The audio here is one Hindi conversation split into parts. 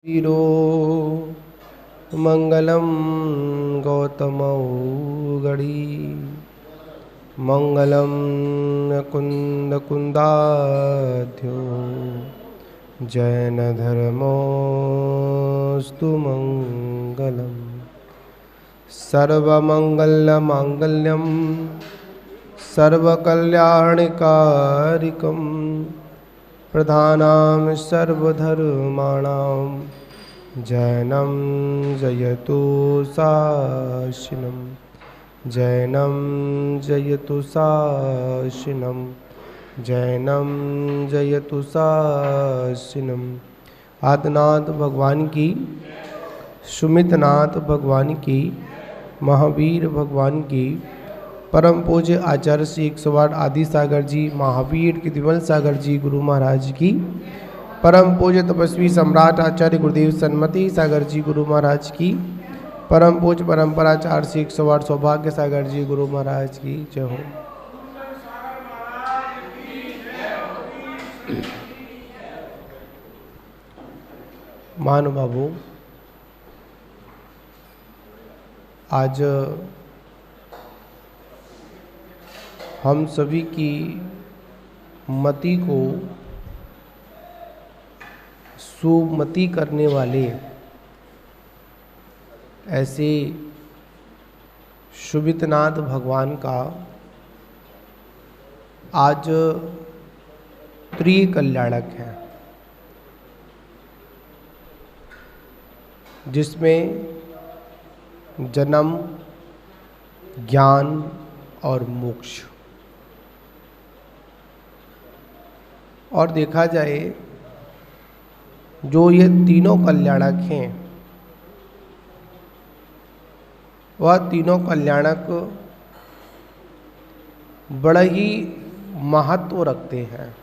वीरो मंगलम गौतमौ गणी मंगलम कुंदाध्यो जैन धर्मोस्तु मंगलम सर्वमंगलमांगल्यम सर्वकल्याणकारिकम प्रधानां सर्वधर्माणां जैनं जयतु शासनं जैनं जयतु शासनं जैनं जयतु शासनं। आदिनाथ भगवान की, सुमितनाथ भगवान की, महावीर भगवान की, परम पूज्य आचार्य श्री 108 आदि सागर जी, महावीर की विमल सागर जी गुरु महाराज की, परम पूज्य तपस्वी सम्राट आचार्य गुरुदेव सन्मति सागर जी गुरु महाराज की, परम पूज्य परम्पराचार्य श्री 108 सौभाग्य सागर जी गुरु महाराज की जय हो। महानुभावों, आज हम सभी की मति को सुमति करने वाले ऐसे सुमितनाथ भगवान का आज त्रिकल्याणक है, जिसमें जन्म, ज्ञान और मोक्ष। और देखा जाए जो ये तीनों कल्याणक हैं, वह तीनों कल्याणक बड़ा ही महत्व रखते हैं।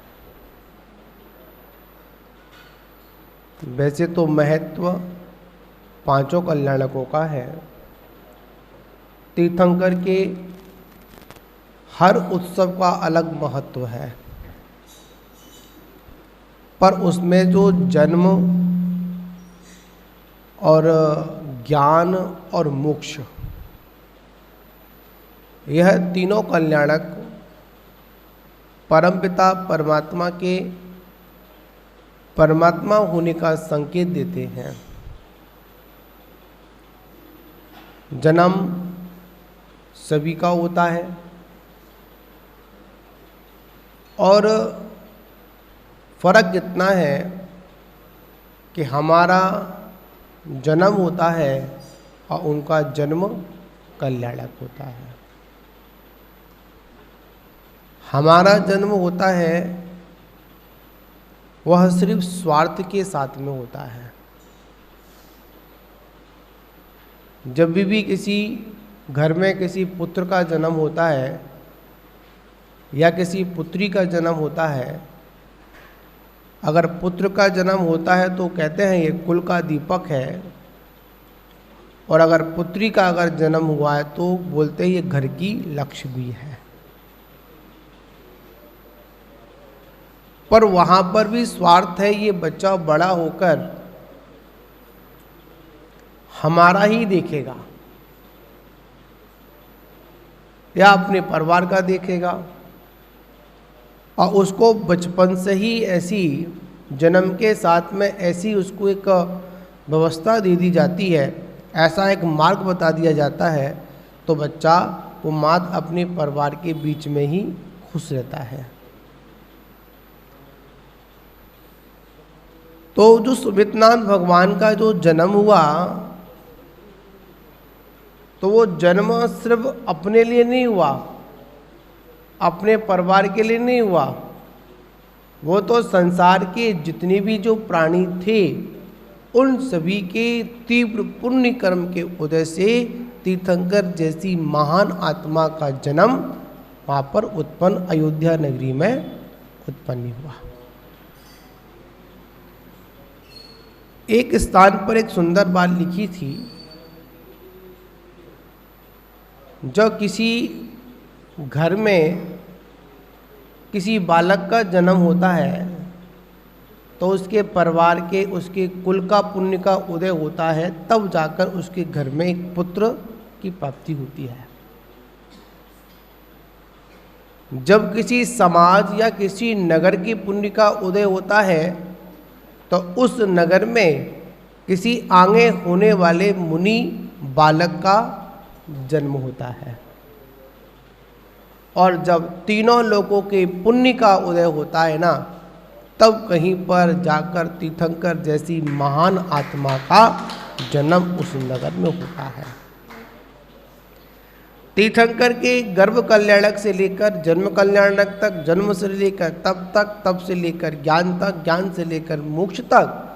वैसे तो महत्व पांचों कल्याणकों का है। तीर्थंकर के हर उत्सव का अलग महत्व है, पर उसमें जो जन्म और ज्ञान और मोक्ष, यह तीनों कल्याणक परमपिता परमात्मा के परमात्मा होने का संकेत देते हैं। जन्म सभी का होता है और फर्क इतना है कि हमारा जन्म होता है और उनका जन्म कल्याणक होता है। हमारा जन्म होता है वह सिर्फ स्वार्थ के साथ में होता है। जब भी किसी घर में किसी पुत्र का जन्म होता है या किसी पुत्री का जन्म होता है, अगर पुत्र का जन्म होता है तो कहते हैं ये कुल का दीपक है, और अगर पुत्री का अगर जन्म हुआ है तो बोलते हैं ये घर की लक्ष्मी है। पर वहाँ पर भी स्वार्थ है, ये बच्चा बड़ा होकर हमारा ही देखेगा या अपने परिवार का देखेगा, और उसको बचपन से ही ऐसी जन्म के साथ में ऐसी उसको एक व्यवस्था दे दी जाती है, ऐसा एक मार्ग बता दिया जाता है, तो बच्चा वो मात्र अपने परिवार के बीच में ही खुश रहता है। तो जो सुमितनाथ भगवान का जो जन्म हुआ, तो वो जन्म सिर्फ अपने लिए नहीं हुआ, अपने परिवार के लिए नहीं हुआ, वो तो संसार के जितने भी जो प्राणी थे उन सभी के तीव्र पुण्य कर्म के उदय से तीर्थंकर जैसी महान आत्मा का जन्म वहाँ पर उत्पन्न अयोध्या नगरी में उत्पन्न हुआ। एक स्थान पर एक सुंदर बात लिखी थी, जब किसी घर में किसी बालक का जन्म होता है तो उसके परिवार के, उसके कुल का पुण्य का उदय होता है, तब जाकर उसके घर में एक पुत्र की प्राप्ति होती है। जब किसी समाज या किसी नगर की पुण्य का उदय होता है तो उस नगर में किसी आगे होने वाले मुनि बालक का जन्म होता है। और जब तीनों लोगों के पुण्य का उदय होता है ना, तब कहीं पर जाकर तीर्थंकर जैसी महान आत्मा का जन्म उस नगर में होता है। तीर्थंकर के गर्भ कल्याणक से लेकर जन्म कल्याणक तक, जन्म से लेकर तब तक, तब से लेकर ज्ञान तक, ज्ञान से लेकर मोक्ष तक,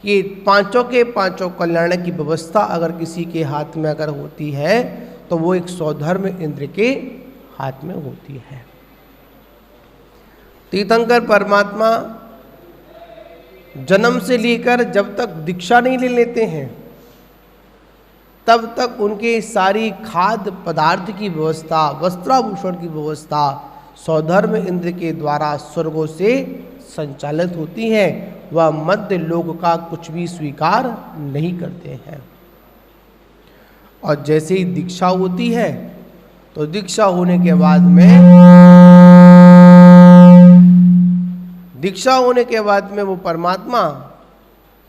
ये पांचों के पांचों कल्याण की व्यवस्था अगर किसी के हाथ में अगर होती है तो वो एक स्वधर्म इंद्र के हाथ में होती है। तीर्थंकर परमात्मा जन्म से लेकर जब तक दीक्षा नहीं ले लेते हैं तब तक उनके सारी खाद्य पदार्थ की व्यवस्था, वस्त्राभूषण की व्यवस्था स्वधर्म इंद्र के द्वारा स्वर्गों से संचालित होती है। वह मध्य लोक का कुछ भी स्वीकार नहीं करते हैं। और जैसे ही दीक्षा होती है तो दीक्षा होने के बाद में वो परमात्मा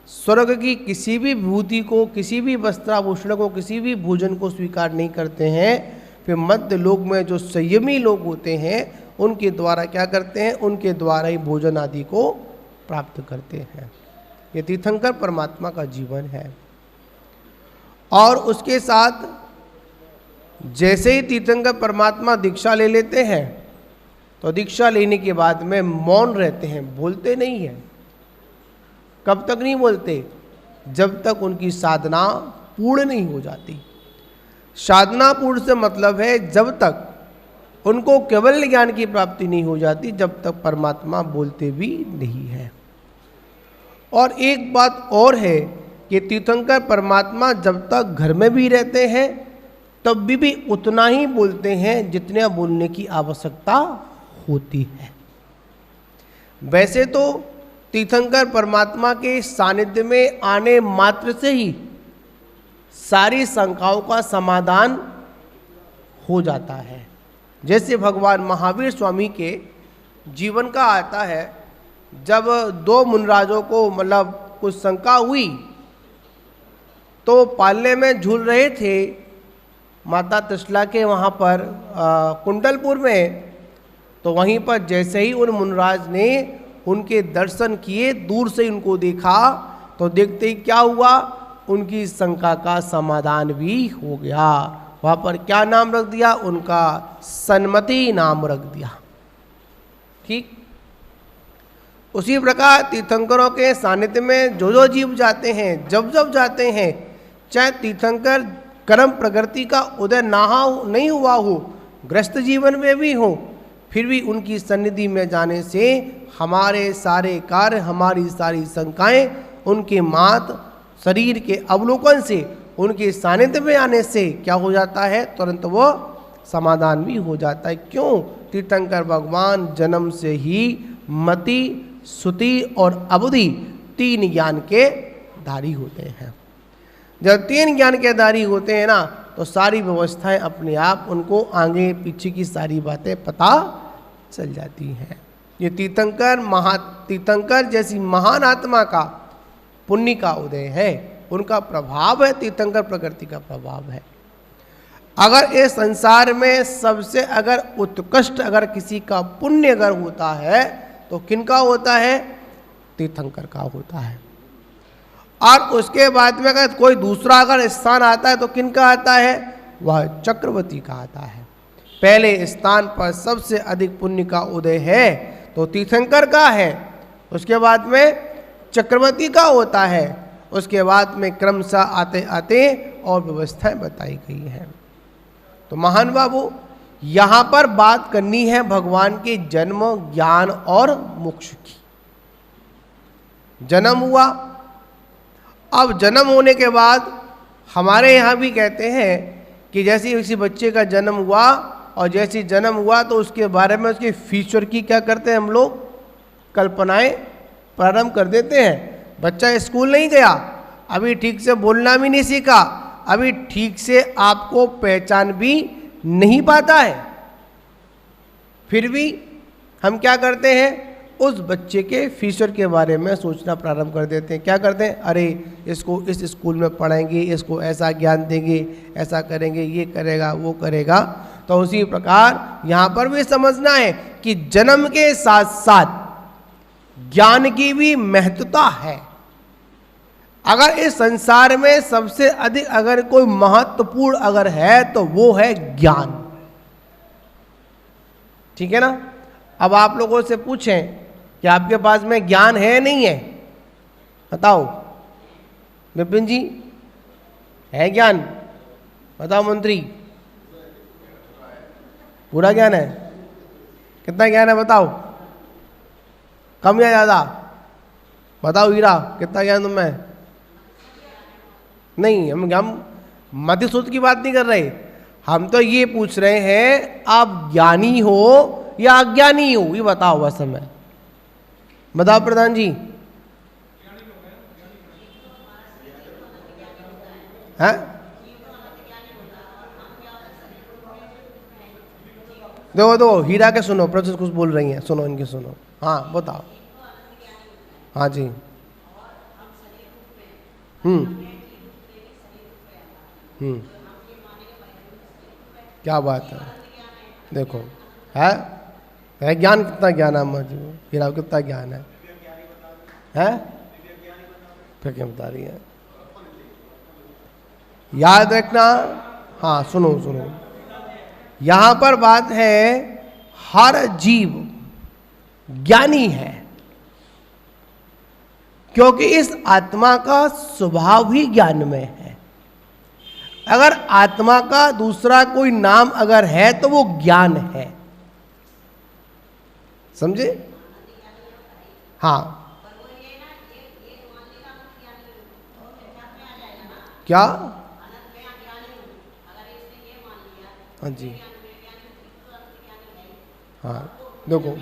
स्वर्ग की किसी भी विभूति को, किसी भी वस्त्राभूषण को, किसी भी भोजन को स्वीकार नहीं करते हैं। फिर मध्य लोक में जो संयमी लोग होते हैं उनके द्वारा क्या करते हैं, उनके द्वारा ही भोजन आदि को प्राप्त करते हैं। ये तीर्थंकर परमात्मा का जीवन है। और उसके साथ जैसे ही तीर्थंकर परमात्मा दीक्षा ले लेते हैं तो दीक्षा लेने के बाद में मौन रहते हैं, बोलते नहीं हैं। कब तक नहीं बोलते? जब तक उनकी साधना पूर्ण नहीं हो जाती। साधना पूर्ण से मतलब है जब तक उनको केवल ज्ञान की प्राप्ति नहीं हो जाती, जब तक परमात्मा बोलते भी नहीं है। और एक बात और है कि तीर्थंकर परमात्मा जब तक घर में भी रहते हैं तब भी उतना ही बोलते हैं जितने बोलने की आवश्यकता होती है। वैसे तो तीर्थंकर परमात्मा के सानिध्य में आने मात्र से ही सारी शंकाओं का समाधान हो जाता है। जैसे भगवान महावीर स्वामी के जीवन का आता है, जब दो मुनराजों को मतलब कुछ शंका हुई तो पालने में झूल रहे थे माता त्रिशला के वहाँ पर कुंडलपुर में। तो वहीं पर जैसे ही उन मुनराज ने उनके दर्शन किए, दूर से उनको देखा, तो देखते ही क्या हुआ, उनकी शंका का समाधान भी हो गया। वहाँ पर क्या नाम रख दिया? उनका सन्मति नाम रख दिया। ठीक उसी प्रकार तीर्थंकरों के सानिध्य में जो जीव जाते हैं, जब जाते हैं, चाहे तीर्थंकर कर्म प्रगति का उदय नहीं हुआ हो, ग्रस्त जीवन में भी हो, फिर भी उनकी सन्निधि में जाने से हमारे सारे कार्य, हमारी सारी शंकाएं उनके मात शरीर के अवलोकन से, उनके सानिध्य में आने से क्या हो जाता है, तुरंत वो समाधान भी हो जाता है। क्यों? तीर्थंकर भगवान जन्म से ही मति, श्रुति और अबुद्धि तीन ज्ञान के धारी होते हैं। जब तीन ज्ञान के धारी होते हैं ना, तो सारी व्यवस्थाएं अपने आप उनको आगे पीछे की सारी बातें पता चल जाती हैं। ये तीर्थंकर जैसी महान आत्मा का पुण्य का उदय है, उनका प्रभाव है, तीर्थंकर प्रकृति का प्रभाव है। अगर इस संसार में सबसे अगर उत्कृष्ट अगर किसी का पुण्य अगर होता है तो किनका होता है? तीर्थंकर का होता है। और उसके बाद में अगर कोई दूसरा अगर स्थान आता है तो किनका आता है? वह चक्रवर्ती का आता है। पहले स्थान पर सबसे अधिक पुण्य का उदय है तो तीर्थंकर का है, उसके बाद में चक्रवर्ती का होता है, उसके बाद में क्रमशः आते आते और व्यवस्थाएं बताई गई हैं। तो महान बाबू, यहाँ पर बात करनी है भगवान के जन्म, ज्ञान और मोक्ष की। जन्म हुआ, अब जन्म होने के बाद हमारे यहाँ भी कहते हैं कि जैसे किसी बच्चे का जन्म हुआ और जैसे जन्म हुआ तो उसके बारे में उसके फ्यूचर की क्या करते हैं हम लोग? कल्पनाएं प्रारंभ कर देते हैं। बच्चा स्कूल नहीं गया, अभी ठीक से बोलना भी नहीं सीखा, अभी ठीक से आपको पहचान भी नहीं पाता है, फिर भी हम क्या करते हैं, उस बच्चे के फ्यूचर के बारे में सोचना प्रारंभ कर देते हैं। क्या करते हैं, अरे इसको इस स्कूल में पढ़ाएंगे, इसको ऐसा ज्ञान देंगे, ऐसा करेंगे, ये करेगा, वो करेगा। तो उसी प्रकार यहाँ पर भी समझना है कि जन्म के साथ साथ ज्ञान की भी महत्वता है। अगर इस संसार में सबसे अधिक अगर कोई महत्वपूर्ण अगर है तो वो है ज्ञान। ठीक है ना। अब आप लोगों से पूछें कि आपके पास में ज्ञान है नहीं है, बताओ विपिन जी, है ज्ञान? बताओ मंत्री, पूरा ज्ञान है? कितना ज्ञान है बताओ, कम या ज्यादा? बताओ हीरा, कितना ज्ञान तुम्हें? नहीं, हम मध्य सूत्र की बात नहीं कर रहे, हम तो ये पूछ रहे हैं आप ज्ञानी हो या अज्ञानी हो, ये बताओ बस हमें। बताओ प्रधान जी। हैं? देखो हीरा के सुनो, प्रोसेस कुछ बोल रही हैं, सुनो इनके सुनो। हाँ बताओ। हाँ जी। क्या बात है, देखो है ज्ञान, कितना ज्ञान है अम्मा जी, हीरा कितना ज्ञान है? फिर क्या बता रही है, याद रखना। हाँ सुनो सुनो, यहां पर बात है हर जीव ज्ञानी है, क्योंकि इस आत्मा का स्वभाव ही ज्ञान में है। अगर आत्मा का दूसरा कोई नाम अगर है तो वो ज्ञान है, समझे? हाँ क्या? हाँ जी, हाँ देखो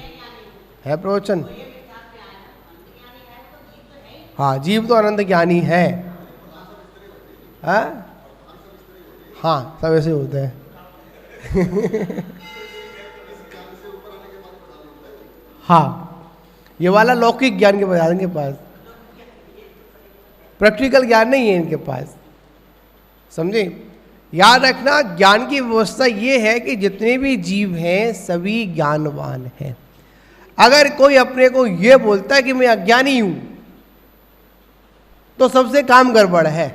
है प्रवचन। हाँ जीव तो अनंत ज्ञानी है। हाँ सब ऐसे होते हैं। हाँ ये वाला लौकिक ज्ञान के बजाय इनके पास प्रैक्टिकल ज्ञान नहीं है इनके पास, समझे? याद रखना, ज्ञान की व्यवस्था ये है कि जितने भी जीव हैं सभी ज्ञानवान हैं। अगर कोई अपने को ये बोलता है कि मैं अज्ञानी हूं तो सबसे काम गड़बड़ है,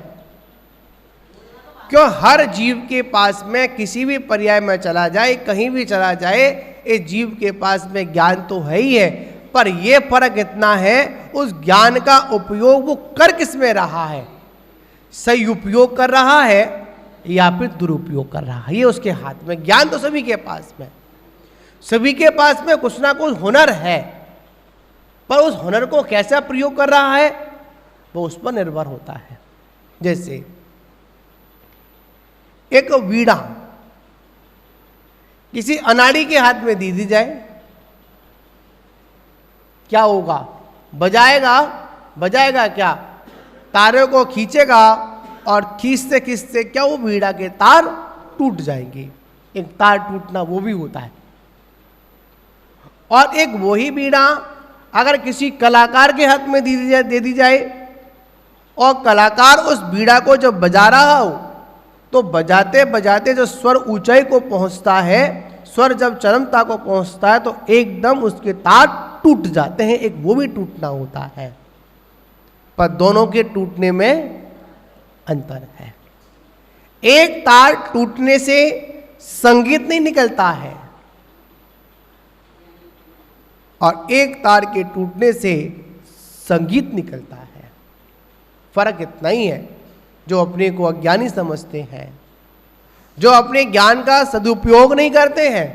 क्यों? हर जीव के पास में किसी भी पर्याय में चला जाए, कहीं भी चला जाए, इस जीव के पास में ज्ञान तो है ही है, पर यह फर्क इतना है उस ज्ञान का उपयोग वो कर किस में रहा है, सही उपयोग कर रहा है या फिर दुरुपयोग कर रहा है, ये उसके हाथ में। ज्ञान तो सभी के पास में, सभी के पास में कुछ ना कुछ हुनर है, पर उस हुनर को कैसा प्रयोग कर रहा है वो उस पर निर्भर होता है। जैसे एक वीणा किसी अनाड़ी के हाथ में दी जाए, क्या होगा? बजाएगा, बजाएगा क्या? तारों को खींचेगा और खींचते खींचते क्या वो वीणा के तार टूट जाएंगे। एक तार टूटना वो भी होता है। और एक वही वीणा अगर किसी कलाकार के हाथ में दे दी जाए और कलाकार उस वीणा को जब बजा रहा हो तो बजाते बजाते जो स्वर ऊंचाई को पहुंचता है, स्वर जब चरमता को पहुंचता है तो एकदम उसके तार टूट जाते हैं, एक वो भी टूटना होता है। पर दोनों के टूटने में अंतर है। एक तार टूटने से संगीत नहीं निकलता है और एक तार के टूटने से संगीत निकलता है। फर्क इतना ही है। जो अपने को अज्ञानी समझते हैं, जो अपने ज्ञान का सदुपयोग नहीं करते हैं,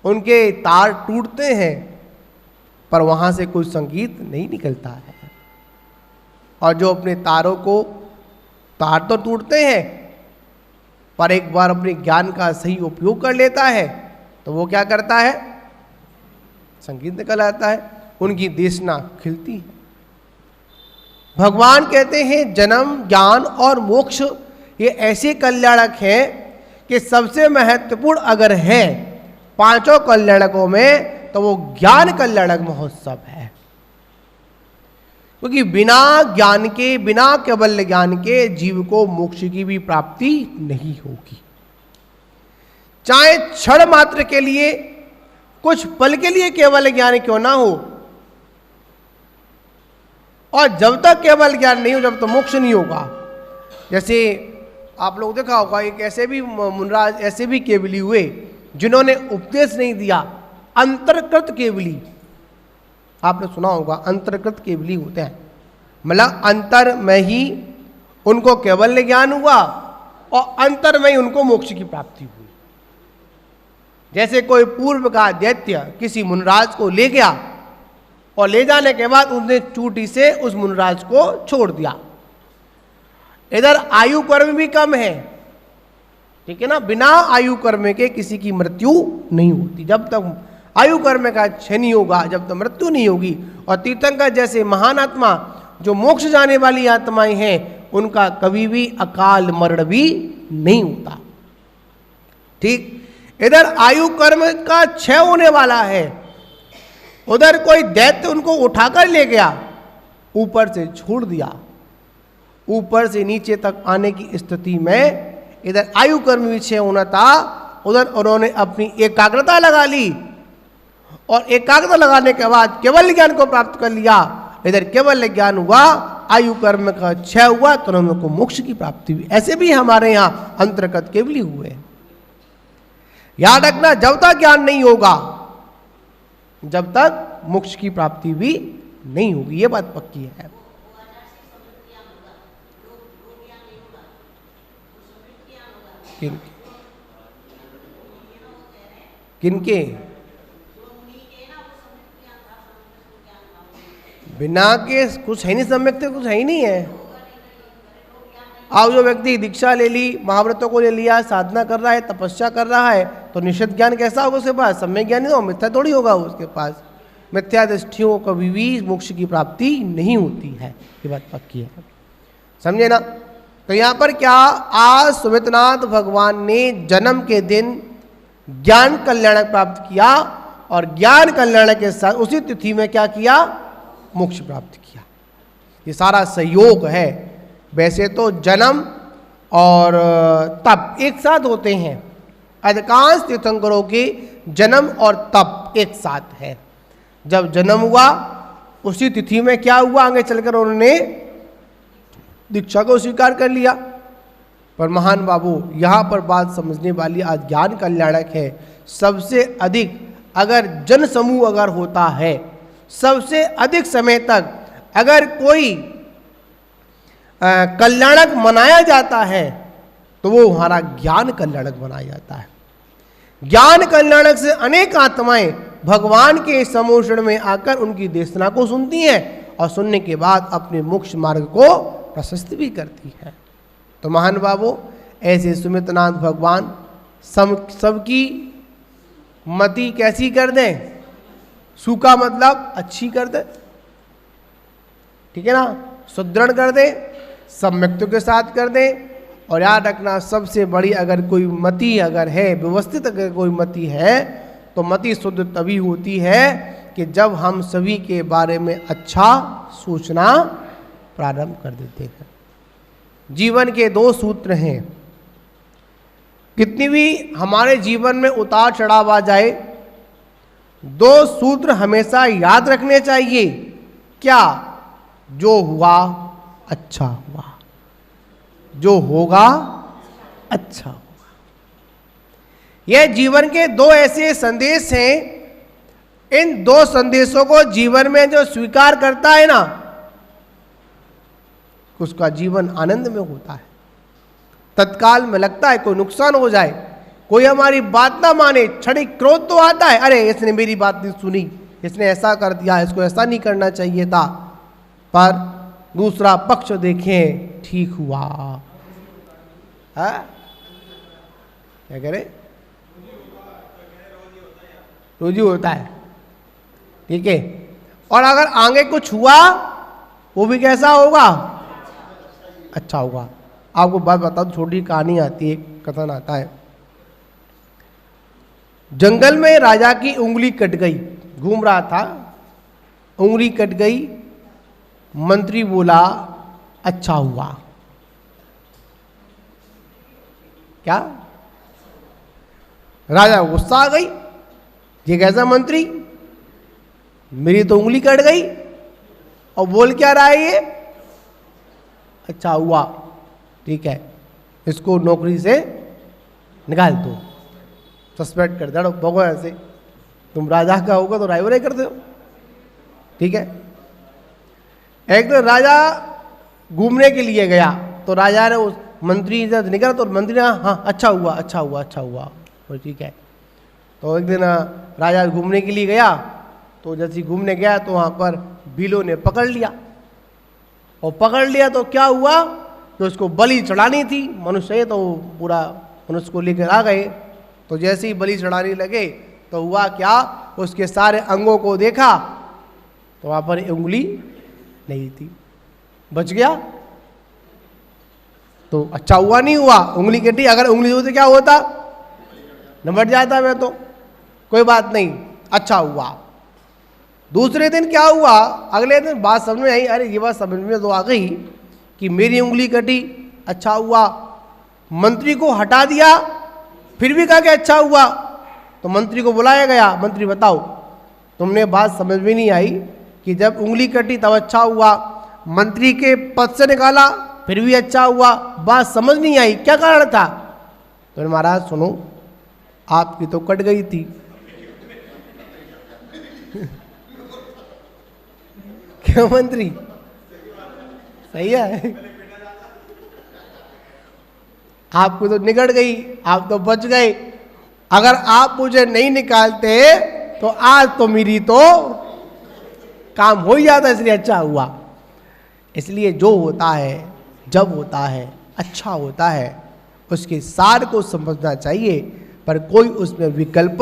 उनके तार टूटते हैं पर वहां से कोई संगीत नहीं निकलता है। और जो अपने तारों को, तार तो टूटते हैं पर एक बार अपने ज्ञान का सही उपयोग कर लेता है तो वो क्या करता है? संगीत निकल आता है। उनकी देशना खिलती है। भगवान कहते हैं जन्म, ज्ञान और मोक्ष ये ऐसे कल्याणक हैं कि सबसे महत्वपूर्ण अगर है पांचों कल्याणकों में तो वो ज्ञान कल्याणक महोत्सव है। क्योंकि बिना ज्ञान के, बिना केवल ज्ञान के जीव को मोक्ष की भी प्राप्ति नहीं होगी। चाहे क्षण मात्र के लिए, कुछ पल के लिए केवल ज्ञान क्यों ना हो, और जब तक केवल ज्ञान नहीं हो जब तक मोक्ष नहीं होगा। जैसे आप लोग देखा होगा, एक ऐसे भी मुनराज ऐसे भी केवली हुए जिन्होंने उपदेश नहीं दिया, अंतर्कृत केवली। आपने सुना होगा अंतर्कृत केवली होते हैं, मतलब अंतर में ही उनको केवल ज्ञान हुआ और अंतर में ही उनको मोक्ष की प्राप्ति हुई। जैसे कोई पूर्व का दैत्य किसी मुनराज को ले गया और ले जाने के बाद उसने चूटी से उस मुनराज को छोड़ दिया। इधर आयु कर्म भी कम है, ठीक है ना, बिना आयु कर्म के किसी की मृत्यु नहीं होती। जब तक आयु कर्म का क्षय नहीं होगा, जब तक मृत्यु नहीं होगी। और तीर्थंकर जैसे महान आत्मा जो मोक्ष जाने वाली आत्माएं हैं, उनका कभी भी अकाल मरण भी नहीं होता। ठीक, इधर आयु कर्म का क्षय होने वाला है, उधर कोई दैत्य उनको उठाकर ले गया, ऊपर से छोड़ दिया, ऊपर से नीचे तक आने की स्थिति में इधर आयु कर्म भी क्षय होना था, उधर उन्होंने अपनी एकाग्रता लगा ली और एकाग्रता लगाने के बाद केवल ज्ञान को प्राप्त कर लिया। इधर केवल ज्ञान हुआ, आयु कर्म का क्षय हुआ, तो उनको मोक्ष की प्राप्ति हुई। ऐसे भी हमारे यहाँ अंतर्गत केवली हुए। याद रखना, जब तक ज्ञान नहीं होगा जब तक मोक्ष की प्राप्ति भी नहीं होगी, ये बात पक्की है। किनके बिना के कुछ है नहीं, सम्यक तो कुछ है ही नहीं है। अब जो व्यक्ति दीक्षा ले ली, महाव्रतों को ले लिया, साधना कर रहा है, तपस्या कर रहा है, तो निश्चित ज्ञान कैसा होगा उसके पास? सम्यक ज्ञान नहीं हो, मिथ्या थोड़ी होगा उसके पास। मिथ्या दृष्टियों कभी भी मोक्ष की प्राप्ति नहीं होती है, ये बात पक्की है, समझे ना। तो यहाँ पर क्या, आज सुमितनाथ भगवान ने जन्म के दिन ज्ञान कल्याणक प्राप्त किया और ज्ञान कल्याणक के साथ उसी तिथि में क्या किया? मोक्ष प्राप्त किया। ये सारा संयोग है। वैसे तो जन्म और तप एक साथ होते हैं, अधिकांश तीर्थंकरों के जन्म और तप एक साथ है। जब जन्म हुआ उसी तिथि में क्या हुआ, आगे चलकर उन्होंने दीक्षा को स्वीकार कर लिया। पर महान बाबू, यहाँ पर बात समझने वाली आज ज्ञान कल्याणक है। सबसे अधिक अगर जन समूह अगर होता है, सबसे अधिक समय तक अगर कोई कल्याणक मनाया जाता है तो वो हमारा ज्ञान कल्याणक मनाया जाता है। ज्ञान कल्याणक से अनेक आत्माएं भगवान के समोषण में आकर उनकी देशना को सुनती हैं और सुनने के बाद अपने मोक्ष मार्ग को प्रशस्त भी करती है। तो महान बाबू, ऐसे सुमितनाथ भगवान सबकी मति कैसी कर दें? सूखा मतलब अच्छी कर दे, ठीक है ना, सुदृढ़ कर दे, सम्यक्तों के साथ कर दे। और याद रखना, सबसे बड़ी अगर कोई मति अगर है, व्यवस्थित अगर कोई मति है, तो मति शुद्ध तभी होती है कि जब हम सभी के बारे में अच्छा सोचना प्रारंभ कर देते हैं। जीवन के दो सूत्र हैं। कितनी भी हमारे जीवन में उतार चढ़ाव आ जाए, दो सूत्र हमेशा याद रखने चाहिए। क्या? जो हुआ अच्छा हुआ, जो होगा अच्छा होगा। यह जीवन के दो ऐसे संदेश हैं। इन दो संदेशों को जीवन में जो स्वीकार करता है ना, उसका जीवन आनंद में होता है। तत्काल में लगता है कोई नुकसान हो जाए, कोई हमारी बात ना माने, क्षणिक क्रोध तो आता है, अरे इसने मेरी बात नहीं सुनी, इसने ऐसा कर दिया, इसको ऐसा नहीं करना चाहिए था। पर दूसरा पक्ष देखें, ठीक हुआ, हाँ क्या करें, रोजी होता है, ठीक है। और अगर आगे कुछ हुआ वो भी कैसा होगा? अच्छा होगा। आपको बात बताओ, छोटी कहानी आती है, कथन आता है। जंगल में राजा की उंगली कट गई, घूम रहा था, उंगली कट गई। मंत्री बोला अच्छा हुआ। क्या? राजा गुस्सा आ गई, ये कैसा मंत्री, मेरी तो उंगली कट गई और बोल क्या रहा है ये? अच्छा हुआ, ठीक है, इसको नौकरी से निकाल दो, सस्पेंड कर दो, भगो ऐसे। तुम राजा का होगा तो ड्राइवर ही कर दो, ठीक है। एक दिन राजा घूमने के लिए गया तो राजा ने उस मंत्री जब निकला तो मंत्री ने हाँ अच्छा हुआ, अच्छा हुआ, अच्छा हुआ, तो ठीक है। तो एक दिन राजा घूमने के लिए गया, तो जैसे घूमने गया तो वहाँ पर भीलों ने पकड़ लिया, और पकड़ लिया तो क्या हुआ, तो उसको बलि चढ़ानी थी, मनुष्य है तो पूरा मनुष्य को लेकर आ गए। तो जैसे ही बलि चढ़ाने लगे तो हुआ क्या, उसके सारे अंगों को देखा तो वहाँ पर उंगली नहीं थी, बच गया। तो अच्छा हुआ नहीं हुआ, उंगली कटी, अगर उंगली होती क्या होता, निपट जाता मैं तो, कोई बात नहीं, अच्छा हुआ। दूसरे दिन क्या हुआ, अगले दिन बात समझ में आई, अरे ये बात समझ में तो आ गई कि मेरी उंगली कटी, अच्छा हुआ। मंत्री को हटा दिया, फिर भी कहा कि अच्छा हुआ। तो मंत्री को बुलाया गया, मंत्री बताओ, तुमने बात समझ में नहीं आई कि जब उंगली कटी तब अच्छा हुआ, मंत्री के पद से निकाला फिर भी अच्छा हुआ, बात समझ नहीं आई, क्या कारण था? तो महाराज सुनो, आपकी तो कट गई थी। क्या मंत्री, सही है, आपको तो निकट गई, आप तो बच गए। अगर आप मुझे नहीं निकालते तो आज तो मेरी तो काम हो ही जाता, इसलिए अच्छा हुआ। इसलिए जो होता है, जब होता है, अच्छा होता है, उसके सार को समझना चाहिए, पर कोई उसमें विकल्प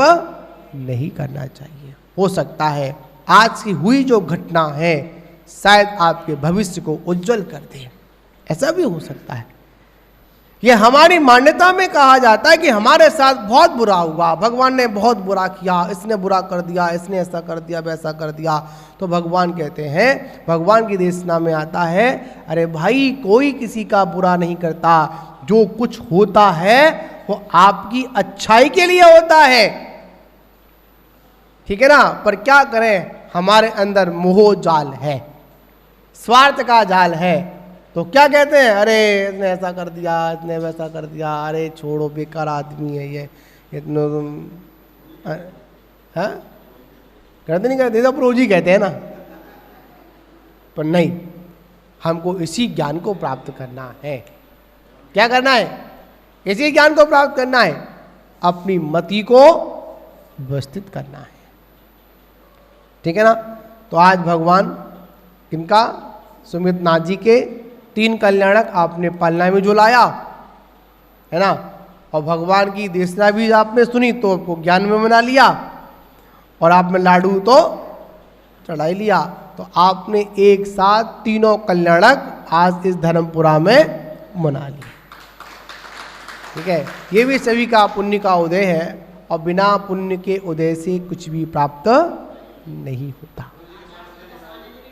नहीं करना चाहिए। हो सकता है आज की हुई जो घटना है शायद आपके भविष्य को उज्जवल कर दे, ऐसा भी हो सकता है। ये हमारी मान्यता में कहा जाता है कि हमारे साथ बहुत बुरा हुआ, भगवान ने बहुत बुरा किया, इसने बुरा कर दिया, इसने ऐसा कर दिया, वैसा कर दिया। तो भगवान कहते हैं, भगवान की देशना में आता है, अरे भाई कोई किसी का बुरा नहीं करता, जो कुछ होता है वो आपकी अच्छाई के लिए होता है, ठीक है ना। पर क्या करें, हमारे अंदर मोह जाल है, स्वार्थ का जाल है। तो क्या कहते हैं, अरे इसने ऐसा कर दिया, इसने वैसा कर दिया, अरे छोड़ो बेकार आदमी है ये, इतने हाँ कहते नहीं, कहते तो रोज ही कहते हैं ना। पर नहीं, हमको इसी ज्ञान को प्राप्त करना है। क्या करना है? इसी ज्ञान को प्राप्त करना है, अपनी मति को व्यवस्थित करना है, ठीक है ना। तो आज भगवान किनका, सुमित नाथ जी के 3 कल्याणक आपने पालना में जो लाया है ना, और भगवान की देशना भी आपने सुनी तो आपको ज्ञान में बना लिया, और आपने लाडू तो चढ़ा ही लिया। तो आपने एक साथ तीनों कल्याणक आज इस धर्मपुरा में मना लिया, ठीक है। ये भी सभी का पुण्य का उदय है, और बिना पुण्य के उदय से कुछ भी प्राप्त नहीं होता।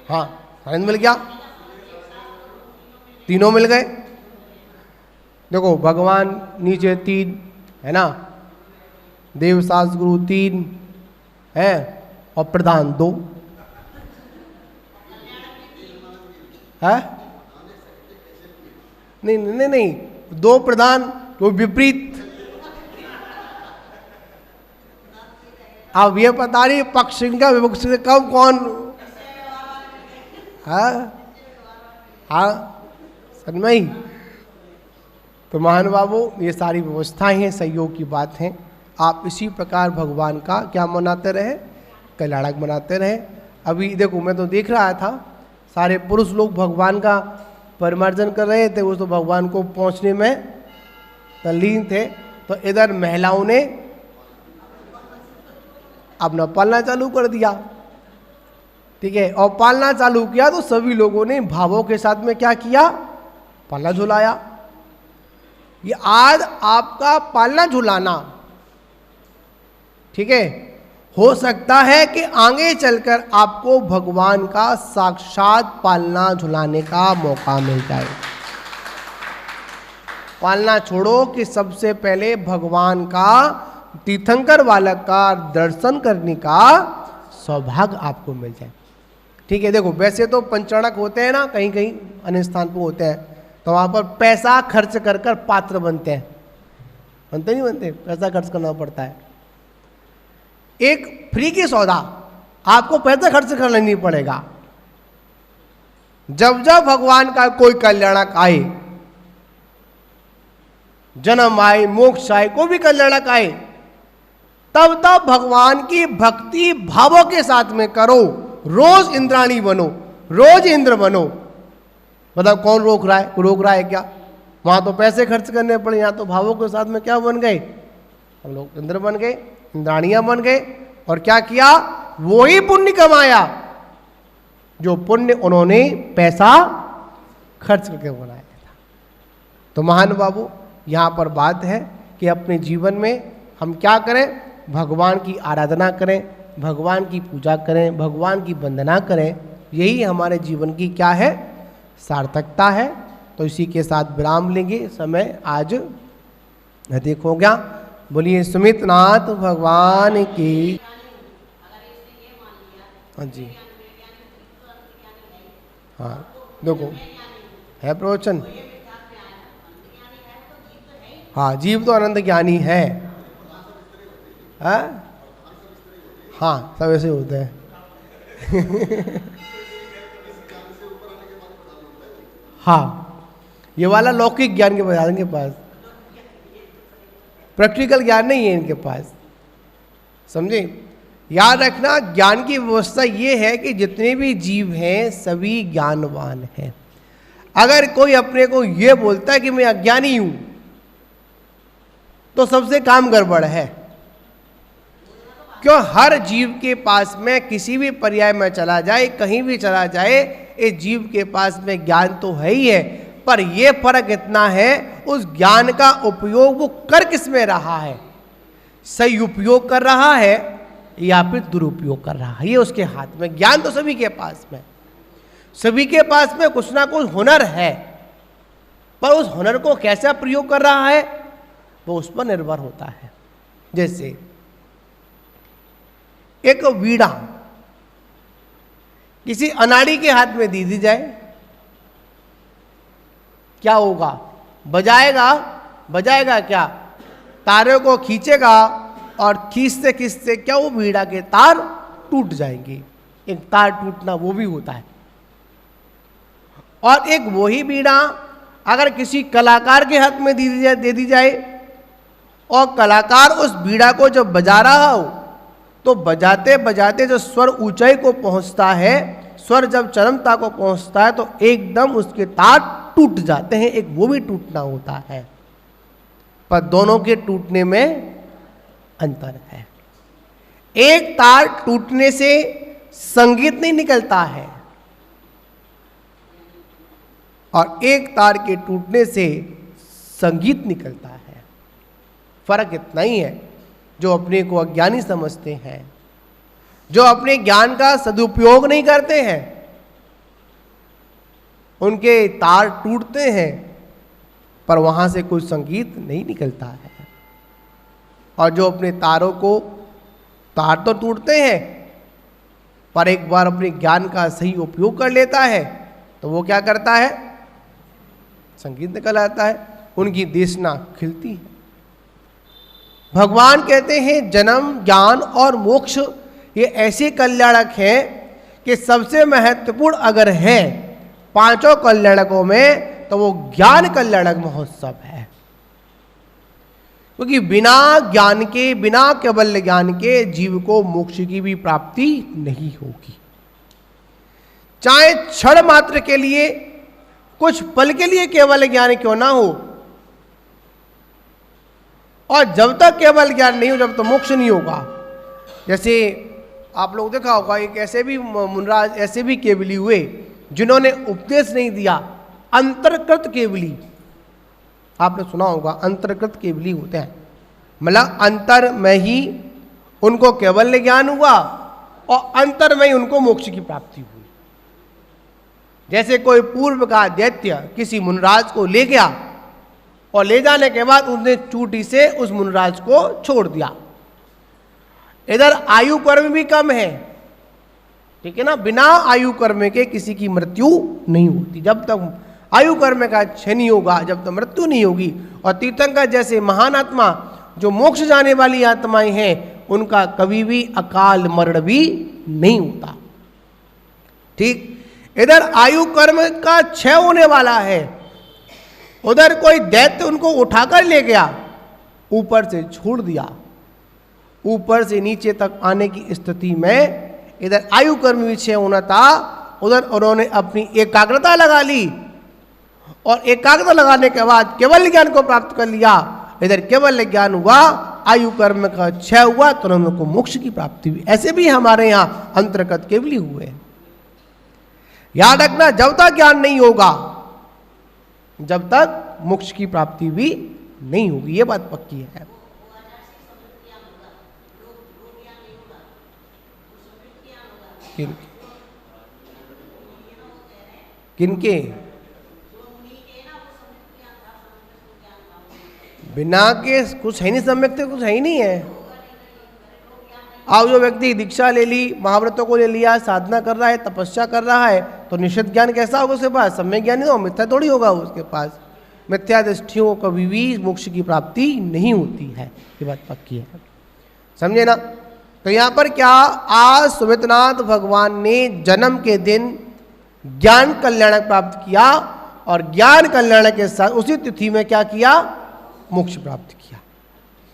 हाँ, आनंद मिल गया, तीनों मिल गए। देखो भगवान नीचे 3 है ना, देवशास्त्र गुरु 3 है, और प्रधान 2 है। नहीं नहीं नहीं, 2 प्रधान, वो विपरीत। अब ये पता नहीं पक्ष इनका विपक्ष से कब कौन, हाँ सन्मयी। तो महानुभावों, ये सारी व्यवस्थाएं हैं, सहयोग की बात है। आप इसी प्रकार भगवान का क्या मनाते रहे, कल्याणक मनाते रहे। अभी देखो मैं तो देख रहा था, सारे पुरुष लोग भगवान का परिमार्जन कर रहे थे, वो तो भगवान को पहुंचने में तल्लीन थे। तो इधर महिलाओं ने अपना पालना चालू कर दिया। ठीक है, और पालना चालू किया तो सभी लोगों ने भावों के साथ में क्या किया, पालना झुलाया। ये आज आपका पालना झुलाना, ठीक है, हो सकता है कि आगे चलकर आपको भगवान का साक्षात पालना झुलाने का मौका मिल जाए। पालना छोड़ो कि सबसे पहले भगवान का तीर्थंकर बालक का दर्शन करने का सौभाग्य आपको मिल जाए। ठीक है, देखो वैसे तो पंचाणक होते हैं ना, कहीं कहीं अन्य स्थान पर होते हैं, तो वहाँ पर पैसा खर्च कर कर पात्र बनते हैं, बनते नहीं बनते, पैसा खर्च करना पड़ता है। एक फ्री की सौदा, आपको पैसा खर्च करना नहीं पड़ेगा। जब जब भगवान का कोई कल्याणक आए, जन्म आए, मोक्ष आए, कोई भी कल्याणक आए, तब तब भगवान की भक्ति भावों के साथ में करो। रोज इंद्राणी बनो, रोज इंद्र बनो। मतलब कौन रोक रहा है, रोक रहा है क्या? वहां तो पैसे खर्च करने पड़े, यहां तो भावों के साथ में क्या बन गए, हम लोग इंद्र बन गए, इंद्राणियां बन गए। और क्या किया, वो ही पुण्य कमाया जो पुण्य उन्होंने पैसा खर्च करके बनाया था। तो महान बाबू, यहां पर बात है कि अपने जीवन में हम क्या करें, भगवान की आराधना करें, भगवान की पूजा करें, भगवान की वंदना करें। यही हमारे जीवन की क्या है, सार्थकता है। तो इसी के साथ विराम लेंगे, समय आज अधिक हो गया। बोलिए सुमित नाथ भगवान की। हाँ जी, हाँ देखो है प्रवचन, हाँ जीव तो अनंत ज्ञानी है। हाँ सब ऐसे होते हैं। हाँ, ये वाला लौकिक ज्ञान के पास, इनके पास प्रैक्टिकल ज्ञान नहीं है इनके पास, समझे। याद रखना, ज्ञान की व्यवस्था ये है कि जितने भी जीव हैं सभी ज्ञानवान हैं। अगर कोई अपने को ये बोलता है कि मैं अज्ञानी हूं, तो सबसे काम गड़बड़ है। क्यों, हर जीव के पास में किसी भी पर्याय में चला जाए, कहीं भी चला जाए, इस जीव के पास में ज्ञान तो है ही है, पर यह फर्क इतना है उस ज्ञान का उपयोग वो कर किस में रहा है, सही उपयोग कर रहा है या फिर दुरुपयोग कर रहा है, ये उसके हाथ में। ज्ञान तो सभी के पास में, सभी के पास में कुछ ना कुछ हुनर है, पर उस हुनर को कैसा प्रयोग कर रहा है वो उस पर निर्भर होता है। जैसे एक वीणा किसी अनाड़ी के हाथ में दी जाए, क्या होगा, बजाएगा, बजाएगा क्या, तारों को खींचेगा और खींचते खींचते क्या वो वीणा के तार टूट जाएंगे। एक तार टूटना वो भी होता है। और एक वही वीणा अगर किसी कलाकार के हाथ में दे दी जाए और कलाकार उस वीणा को जब बजा रहा हो, तो बजाते बजाते जो स्वर ऊंचाई को पहुंचता है, स्वर जब चरमता को पहुंचता है, तो एकदम उसके तार टूट जाते हैं। एक वो भी टूटना होता है, पर दोनों के टूटने में अंतर है। एक तार टूटने से संगीत नहीं निकलता है और एक तार के टूटने से संगीत निकलता है। फर्क इतना ही है। जो अपने को अज्ञानी समझते हैं, जो अपने ज्ञान का सदुपयोग नहीं करते हैं, उनके तार टूटते हैं पर वहां से कोई संगीत नहीं निकलता है। और जो अपने तारों को, तार तो टूटते हैं पर एक बार अपने ज्ञान का सही उपयोग कर लेता है तो वो क्या करता है, संगीत निकल आता है, उनकी देशना खिलती है। भगवान कहते हैं जन्म, ज्ञान और मोक्ष ये ऐसे कल्याणक हैं कि सबसे महत्वपूर्ण अगर है पांचों कल्याणकों में तो वो ज्ञान कल्याणक महोत्सव है। क्योंकि बिना ज्ञान के, बिना केवल ज्ञान के जीव को मोक्ष की भी प्राप्ति नहीं होगी। चाहे क्षण मात्र के लिए, कुछ पल के लिए केवल ज्ञान क्यों ना हो, और जब तक केवल ज्ञान नहीं हो जब तक मोक्ष नहीं होगा। जैसे आप लोग देखा होगा, एक ऐसे भी मुनराज ऐसे भी केवली हुए जिन्होंने उपदेश नहीं दिया, अंतर्कृत केवली। आपने सुना होगा अंतर्कृत केवली होते हैं, मतलब अंतर में ही उनको कैवल्य ज्ञान हुआ और अंतर में ही उनको मोक्ष की प्राप्ति हुई। जैसे कोई पूर्व का दैत्य किसी मुनराज को ले गया और ले जाने के बाद उसने चूटी से उस मुनराज को छोड़ दिया। इधर आयु कर्म भी कम है, ठीक है ना, बिना आयु कर्म के किसी की मृत्यु नहीं होती। जब तक आयु कर्म का क्षय नहीं होगा, जब तक मृत्यु नहीं होगी। और तीर्थंकर जैसे महान आत्मा जो मोक्ष जाने वाली आत्माएं हैं, उनका कभी भी अकाल मरण भी नहीं होता। ठीक, इधर आयु कर्म का क्षय होने वाला है, उधर कोई दैत्य उनको उठाकर ले गया, ऊपर से छोड़ दिया, ऊपर से नीचे तक आने की स्थिति में इधर आयु कर्म भी क्षय होना था, उधर उन्होंने अपनी एकाग्रता लगा ली और एकाग्रता लगाने के बाद केवल ज्ञान को प्राप्त कर लिया। इधर केवल ज्ञान हुआ, आयु कर्म का क्षय हुआ, तो उनको मोक्ष की प्राप्ति हुई। ऐसे भी हमारे यहाँ अंतर्गत केवली हुए। याद रखना, जब तक ज्ञान नहीं होगा, जब तक मोक्ष की प्राप्ति भी नहीं होगी, ये बात पक्की है। किनके बिना के कुछ है नहीं, सम्यक तो कुछ है ही नहीं है। अब जो व्यक्ति दीक्षा ले ली, महाव्रतों को ले लिया, साधना कर रहा है, तपस्या कर रहा है, तो निश्चित ज्ञान कैसा होगा उसके पास? सम्यक ज्ञान नहीं हो, मिथ्या थोड़ी होगा उसके पास। मिथ्या दृष्टियों कभी भी मोक्ष की प्राप्ति नहीं होती है, ये बात पक्की है, समझे ना। तो यहाँ पर क्या, आज सुमितनाथ भगवान ने जन्म के दिन ज्ञान कल्याण प्राप्त किया और ज्ञान कल्याण के साथ उसी तिथि में क्या किया? मोक्ष प्राप्त किया।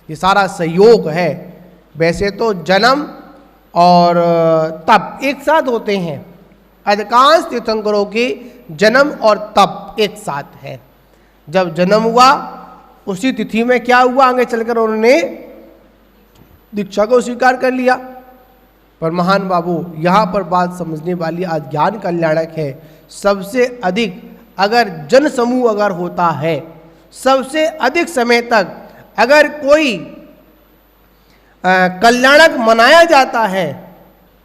ये सारा संयोग है। वैसे तो जन्म और तप एक साथ होते हैं, अधिकांश तीर्थंकरों के जन्म और तप एक साथ है। जब जन्म हुआ उसी तिथि में क्या हुआ, आगे चलकर उन्होंने दीक्षा को स्वीकार कर लिया। पर महान बाबू, यहाँ पर बात समझने वाली आज ज्ञान कल्याणक है। सबसे अधिक अगर जन समूह अगर होता है, सबसे अधिक समय तक अगर कोई कल्याणक मनाया जाता है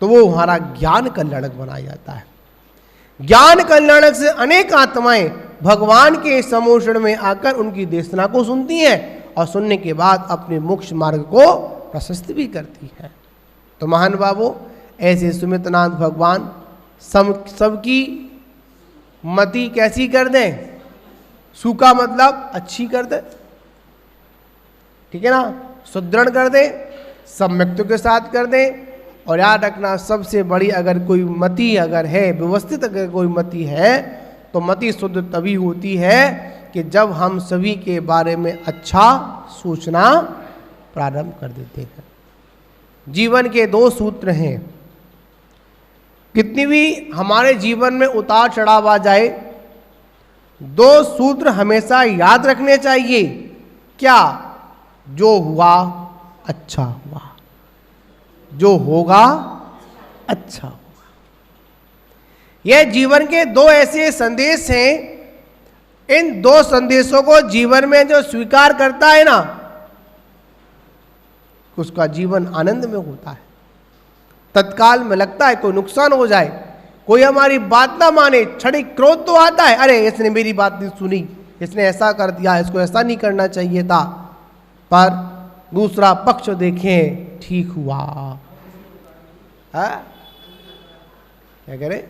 तो वो हमारा ज्ञान कल्याणक मनाया जाता है। ज्ञान कल्याणक से अनेक आत्माएं भगवान के समोषण में आकर उनकी देशना को सुनती हैं और सुनने के बाद अपने मोक्ष मार्ग को प्रशस्त भी करती है। तो महान बाबू, ऐसे सुमितनाथ भगवान सबकी मति कैसी कर दें? सूखा मतलब अच्छी कर दे, ठीक है ना, सुदृढ़ कर दे, सम्यक्तों के साथ कर दे। और याद रखना, सबसे बड़ी अगर कोई मति अगर है, व्यवस्थित अगर कोई मति है, तो मति शुद्ध तभी होती है कि जब हम सभी के बारे में अच्छा सोचना प्रारंभ कर देते हैं। जीवन के दो सूत्र हैं, कितनी भी हमारे जीवन में उतार चढ़ाव आ जाए, दो सूत्र हमेशा याद रखने चाहिए। क्या? जो हुआ अच्छा हुआ, जो होगा अच्छा होगा। यह जीवन के दो ऐसे संदेश हैं, इन दो संदेशों को जीवन में जो स्वीकार करता है ना, उसका जीवन आनंद में होता है। तत्काल में लगता है कोई नुकसान हो जाए, कोई हमारी बात ना माने, क्षणिक क्रोध तो आता है, अरे इसने मेरी बात नहीं सुनी, इसने ऐसा कर दिया, इसको ऐसा नहीं करना चाहिए था। पर दूसरा पक्ष देखें, ठीक हुआ है, क्या करें,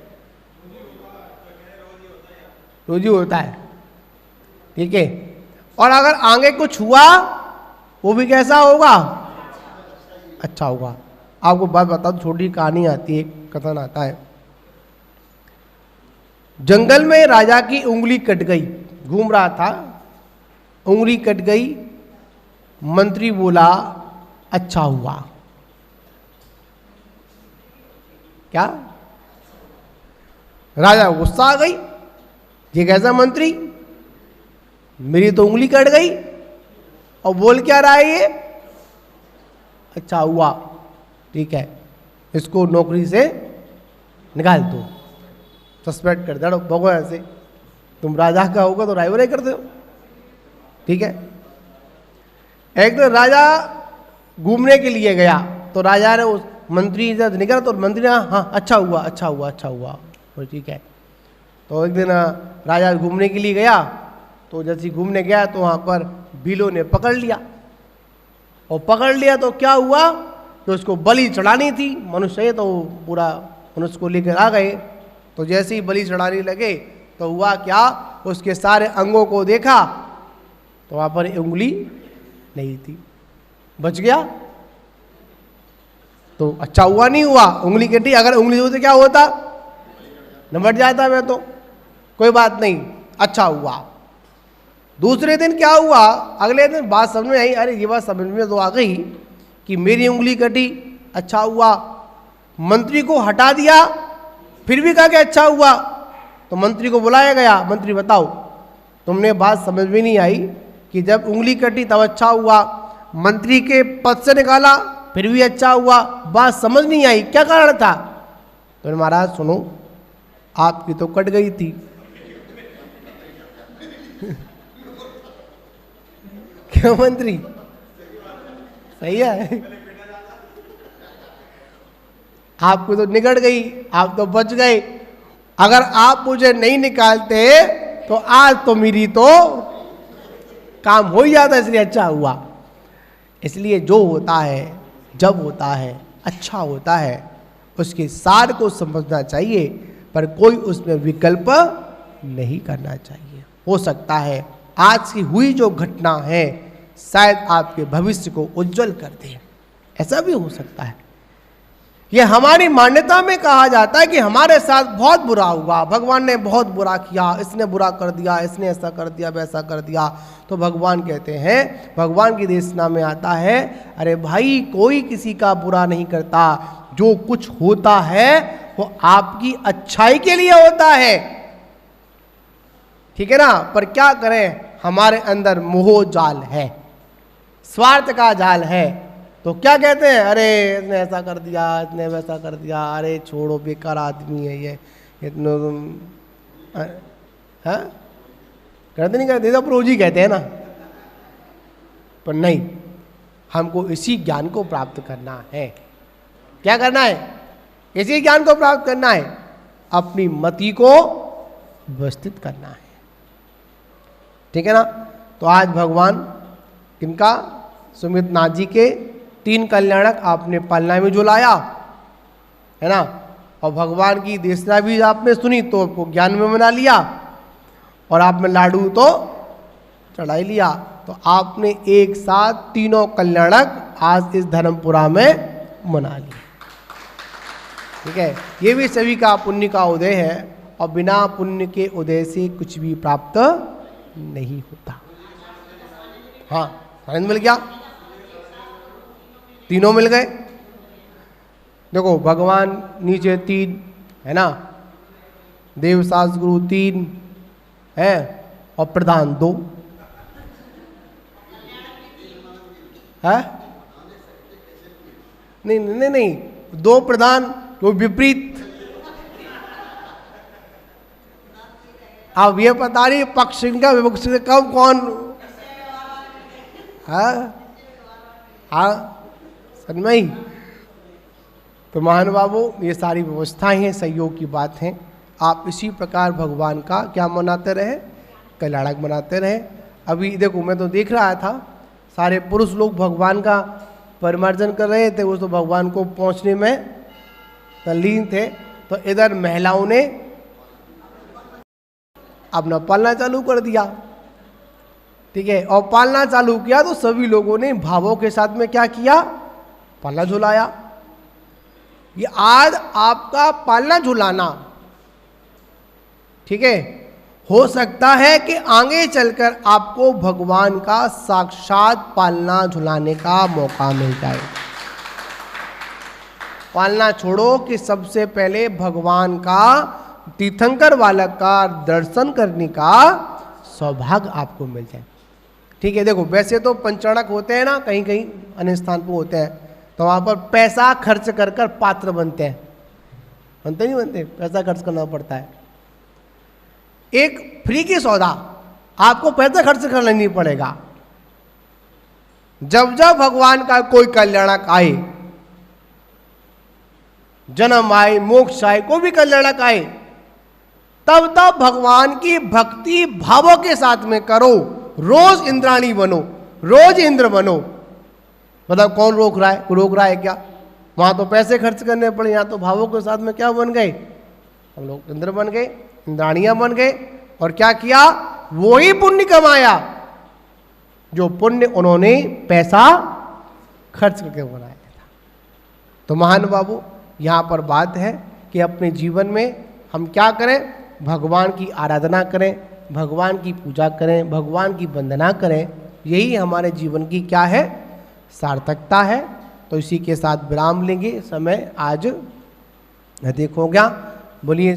रोजी होता है, ठीक है। और अगर आगे कुछ हुआ वो भी कैसा होगा? अच्छा होगा। आपको बात बता दो, छोटी कहानी आती है, कथन आता है। जंगल में राजा की उंगली कट गई, घूम रहा था, उंगली कट गई। मंत्री बोला अच्छा हुआ। क्या? राजा गुस्सा आ गई, ये कैसा मंत्री, मेरी तो उंगली कट गई और बोल क्या रहा है ये? अच्छा हुआ, ठीक है। इसको नौकरी से निकाल दो, सस्पेंड कर दो, भगवान से। तुम राजा का होगा तो रायवराई कर दो, ठीक है। एक दिन राजा घूमने के लिए गया, तो राजा ने उस मंत्री से निकला, तो मंत्री ने हाँ अच्छा हुआ अच्छा हुआ अच्छा हुआ, तो ठीक है। तो एक दिन राजा घूमने के लिए गया, तो जैसे घूमने गया तो वहाँ पर भीलों ने पकड़ लिया, और पकड़ लिया तो क्या हुआ कि उसको बलि चढ़ानी थी मनुष्य, तो पूरा मनुष्य को लेकर आ गए। तो जैसे ही बलि चढ़ाने लगे तो हुआ क्या, उसके सारे अंगों को देखा तो वहाँ पर उंगली नहीं थी, बच गया। तो अच्छा हुआ नहीं हुआ, उंगली कटी, अगर उंगली होती क्या होता, निपट जाता मैं तो, कोई बात नहीं, अच्छा हुआ। दूसरे दिन क्या हुआ, अगले दिन बात समझ में आई, अरे ये बात समझ में तो आ गई कि मेरी उंगली कटी, अच्छा हुआ। मंत्री को हटा दिया, फिर भी कहा कि अच्छा हुआ। तो मंत्री को बुलाया गया, मंत्री बताओ तुमने बात समझ में नहीं आई कि जब उंगली कटी तब अच्छा हुआ, मंत्री के पद से निकाला फिर भी अच्छा हुआ, बात समझ नहीं आई, क्या कारण था? तो महाराज सुनो, आपकी तो कट गई थी। क्या मंत्री, सही है, आपको तो निकट गई, आप तो बच गए। अगर आप मुझे नहीं निकालते तो आज तो मेरी तो काम हो ही जाता, इसलिए अच्छा हुआ। इसलिए जो होता है, जब होता है, अच्छा होता है, उसके सार को समझना चाहिए, पर कोई उसमें विकल्प नहीं करना चाहिए। हो सकता है आज की हुई जो घटना है शायद आपके भविष्य को उज्जवल कर दे, ऐसा भी हो सकता है। ये हमारी मान्यता में कहा जाता है कि हमारे साथ बहुत बुरा हुआ, भगवान ने बहुत बुरा किया, इसने बुरा कर दिया, इसने ऐसा कर दिया, वैसा कर दिया। तो भगवान कहते हैं, भगवान की देशना में आता है, अरे भाई कोई किसी का बुरा नहीं करता, जो कुछ होता है वो आपकी अच्छाई के लिए होता है, ठीक है ना। पर क्या करें, हमारे अंदर मोह जाल है, स्वार्थ का जाल है। तो क्या कहते हैं, अरे इसने ऐसा कर दिया, इसने वैसा कर दिया, अरे छोड़ो बेकार आदमी है ये, इतने हाँ करते नहीं करते, तो रोज ही कहते हैं ना। पर नहीं, हमको इसी ज्ञान को प्राप्त करना है। क्या करना है, इसी ज्ञान को प्राप्त करना है, अपनी मति को व्यवस्थित करना है, ठीक है ना। तो आज भगवान किनका, सुमित नाथ जी के 3 कल्याणक आपने पालना में जो लाया है ना, और भगवान की देशना भी आपने सुनी तो आपको ज्ञान में बना लिया, और आपने लाडू तो चढ़ा ही लिया। तो आपने एक साथ तीनों कल्याणक आज इस धर्मपुरा में मना लिया, ठीक है। ये भी सभी का पुण्य का उदय है, और बिना पुण्य के उदय से कुछ भी प्राप्त नहीं होता। हाँ आनंद मिल गया, तीनों मिल गए। देखो भगवान नीचे 3 है ना, देवशास्त्र गुरु 3 है, और प्रधान 2 है। नहीं नहीं नहीं, 2 प्रधान, वो विपरीत। अब ये पता नहीं पक्ष इनका विपक्ष कब कौन, हाँ सन्मयी। तो महानुभावों, ये सारी व्यवस्थाएं हैं, सहयोग की बात है। आप इसी प्रकार भगवान का क्या मनाते रहे, कल्याणक मनाते रहे। अभी देखो मैं तो देख रहा था, सारे पुरुष लोग भगवान का परिमार्जन कर रहे थे, वो तो भगवान को पहुंचने में तल्लीन थे। तो इधर महिलाओं ने अपना पालना चालू कर दिया, ठीक है। और पालना चालू किया तो सभी लोगों ने भावों के साथ में क्या किया, पालना झुलाया। ये आज आपका पालना झुलाना, ठीक है, हो सकता है कि आगे चलकर आपको भगवान का साक्षात पालना झुलाने का मौका मिल जाए। पालना छोड़ो कि सबसे पहले भगवान का तीर्थंकर बालक का दर्शन करने का सौभाग्य आपको मिल जाए, ठीक है। देखो वैसे तो पंचाणक होते हैं ना, कहीं कहीं अन्य स्थान पर होते हैं, तो वहाँ पर पैसा खर्च कर कर पात्र बनते हैं, बनते नहीं बनते, पैसा खर्च करना पड़ता है। एक फ्री की सौदा, आपको पैसा खर्च करना नहीं पड़ेगा। जब जब भगवान का कोई कल्याणक आए, जन्म आए, मोक्ष आए, कोई भी कल्याणक आए, तब तब भगवान की भक्ति भावों के साथ में करो। रोज इंद्राणी बनो, रोज इंद्र बनो। मतलब कौन रोक रहा है? कोई रोक रहा है क्या? वहां तो पैसे खर्च करने पड़े, यहाँ तो भावों के साथ में क्या बन गए? हम लोग इंद्र बन गए, इंद्राणियां बन गए। और क्या किया? वो ही पुण्य कमाया जो पुण्य उन्होंने पैसा खर्च करके बनाया था। तो महान बाबू, यहाँ पर बात है कि अपने जीवन में हम क्या करें? भगवान की आराधना करें, भगवान की पूजा करें, भगवान की वंदना करें। यही हमारे जीवन की क्या है? सार्थकता है। तो इसी के साथ विराम लेंगे। समय आज अधिक हो गया। बोलिए